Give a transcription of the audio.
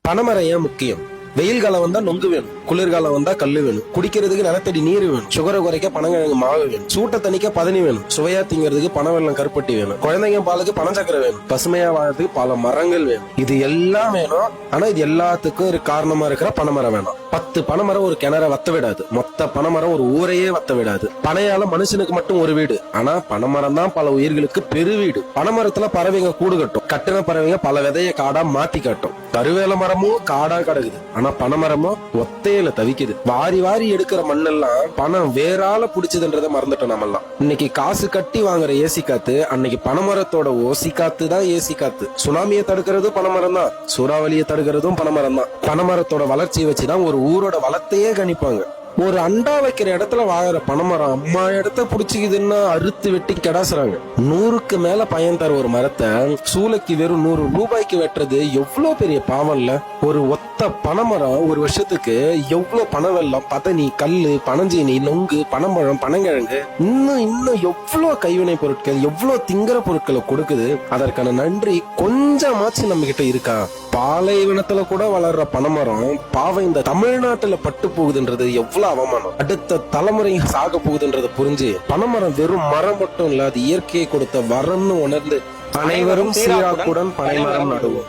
பனைமரம் ஏன் முக்கியம்? வெயில் காலம் வந்தா நொங்கு வேணும், குளிர்காலம் வந்தா கல்லு வேணும், குடிக்கிறதுக்கு நிலத்தடி நீர் வேணும், சுகரை குறைக்க பனங்கிழங்கு மாவு வேணும், சூட்டை தணிக்க பதனி வேணும், சுவையா திங்கிறதுக்கு பனவெல்லம் கருப்பட்டி வேணும், குழந்தைங்க பாலுக்கு பனச்சக்கரை வேணும், பசுமையா வாழறதுக்கு பல மரங்கள் வேணும். இது எல்லாம் வேணும். ஆனா இது எல்லாத்துக்கும் ஒரு காரணமா இருக்கிற பனைமரம் வேணும். 10 பனைமரம் ஒரு கிணற வத்த விடாது. மொத்த பனைமரம் ஒரு ஊரையே வத்த விடாது. பனையால மனுஷனுக்கு மட்டும் ஒரு வீடு, ஆனா பனைமரம் தான் பல உயிர்களுக்கு பெரு வீடு. பனைமரத்துல பறவைங்க கூடு கட்டும். கட்டின பறவைங்க பல விதைய காடா மாத்தி காட்டும். கருவேல மரமும் காடா கிடக்குது, ஆனா பனைமரமும் ஒத்தையில தவிக்குது. வாரி வாரி எடுக்கிற மண்ணெல்லாம் பணம் வேறால புடிச்சதுன்றத மறந்துட்டோம் நம்மெல்லாம். இன்னைக்கு காசு கட்டி வாங்குற ஏசி காத்து அன்னைக்கு பனைமரத்தோட ஓசி காத்து தான் ஏசி காத்து. சுனாமியை தடுக்கிறது பனைமரம் தான், சூறாவளியை தடுக்கிறதும் பனைமரம் தான். பனைமரத்தோட வளர்ச்சியை வச்சுதான் ஒரு ஊரோட வளத்தையே கணிப்பாங்க. ஒரு அண்டா வைக்கிற இடத்துல வாங்குற பனைமரம் அம்மா இடத்த புடிச்சுக்குதுன்னா அறுத்து வெட்டி கெடாசுறாங்க. 100க்கு மேல பயன் தர ஒரு மரத்தை சூளைக்கு வெறும் 100 ரூபாய்க்கு வெட்டுறது எவ்வளவு பெரிய பாவம் இல்ல? ஒரு ஒத்த பனைமரம் ஒரு வருஷத்துக்கு எவ்வளவு பனவெல்லம், பதனி, கல்லு, பனஞ்சீனி, நொங்கு, பனம்பழம், பனங்கிழங்கு, இன்னும் எவ்வளவு கைவினை பொருட்கள், எவ்வளவு திங்கிற பொருட்களை கொடுக்குது. அதற்கான நன்றி கொஞ்சமாச்சு நம்ம கிட்ட இருக்கா? பாலைவனத்துல கூட வளர்ற பனைமரம் பாவம் இந்த தமிழ்நாட்டுல பட்டு போகுதுன்றது எவ்வளவு அவமானம். அடுத்த தலைமுறை சாக போகுதுன்றத புரிஞ்சு பனைமரம் வெறும் மரம் மட்டும் இல்ல, அது இயற்கையை கொடுத்த வரம்னு உணர்ந்து அனைவரும் சீராக்குடன் பனைமரம் நடுவோம்.